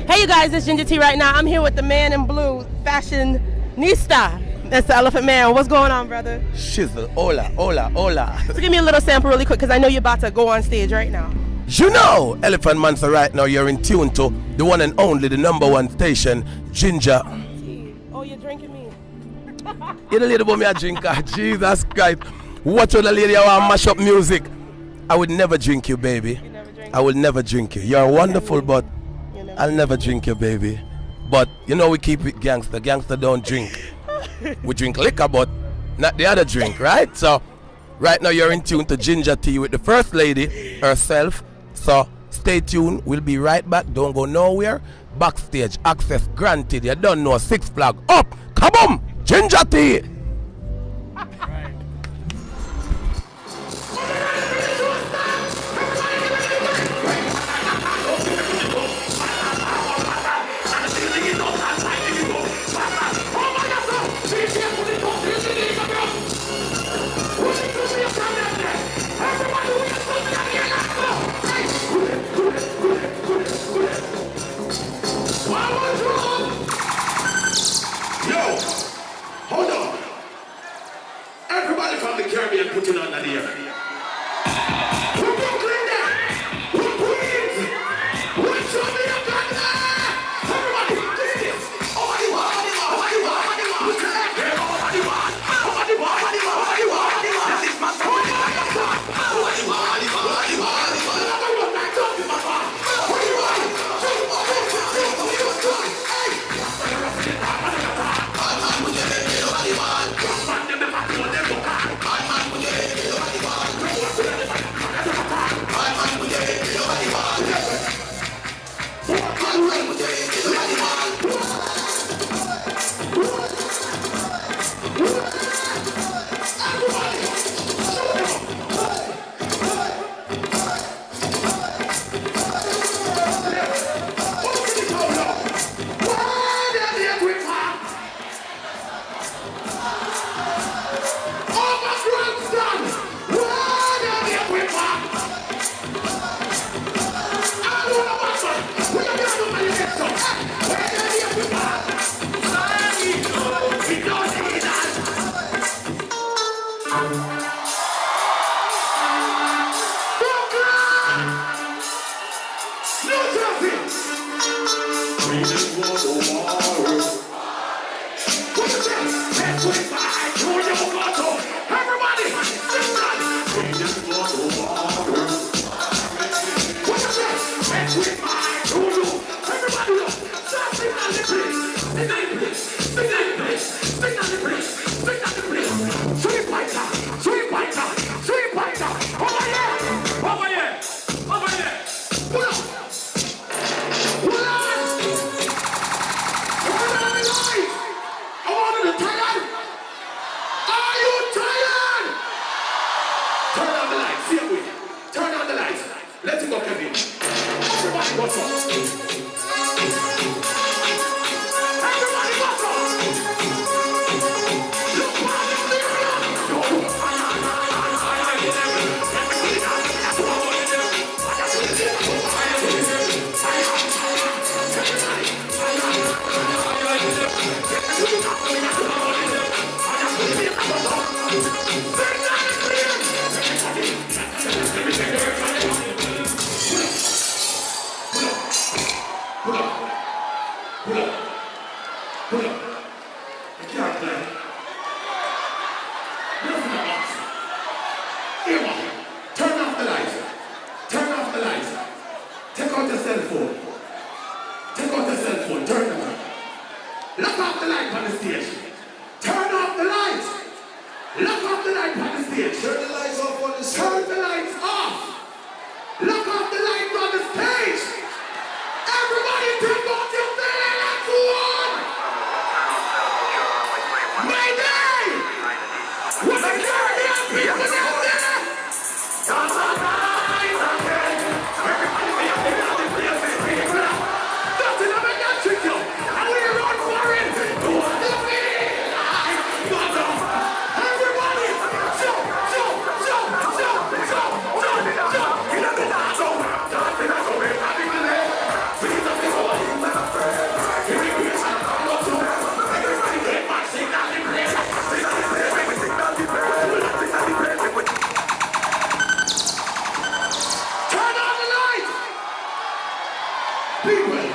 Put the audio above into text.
Hey you guys, it's GingerTea right now. I'm here with the man in blue, fashionista. That's the ElephantMan. What's going on, brother? Shizzle, hola, hola, hola. So give me a little sample really quick because I know you're about to go on stage right now. You know, ElephantMan, so right now you're in tune to the one and only, the #1 station, Ginger. Oh, you're drinking me. You the lady about me a drinker, Jesus Christ. Watch out the lady I want mash up music. I would never drink you, baby. You never drink I will never drink you. You're wonderful, but I'll never drink you, baby. But you know we keep it gangster. Gangster don't drink. We drink liquor, but not the other drink, right? So right now you're in tune to GingerTea with the first lady herself. So stay tuned. We'll be right back. Don't go nowhere. Backstage access granted. You don't know. 6 flag up. Come on, GingerTea. Hold on. Everybody from the Carribean put it under the air. Who Brooklyn there? Who Queens? Who Jamaica there? Everybody, do this. Over the wall, over the wall, over the wall. Put your leg there, over the wall. Over the wall, over the wall, over the wall. This is my story. Over the wall, over the wall, over the wall, over the wall. Another one back up in my car. Over the wall. people.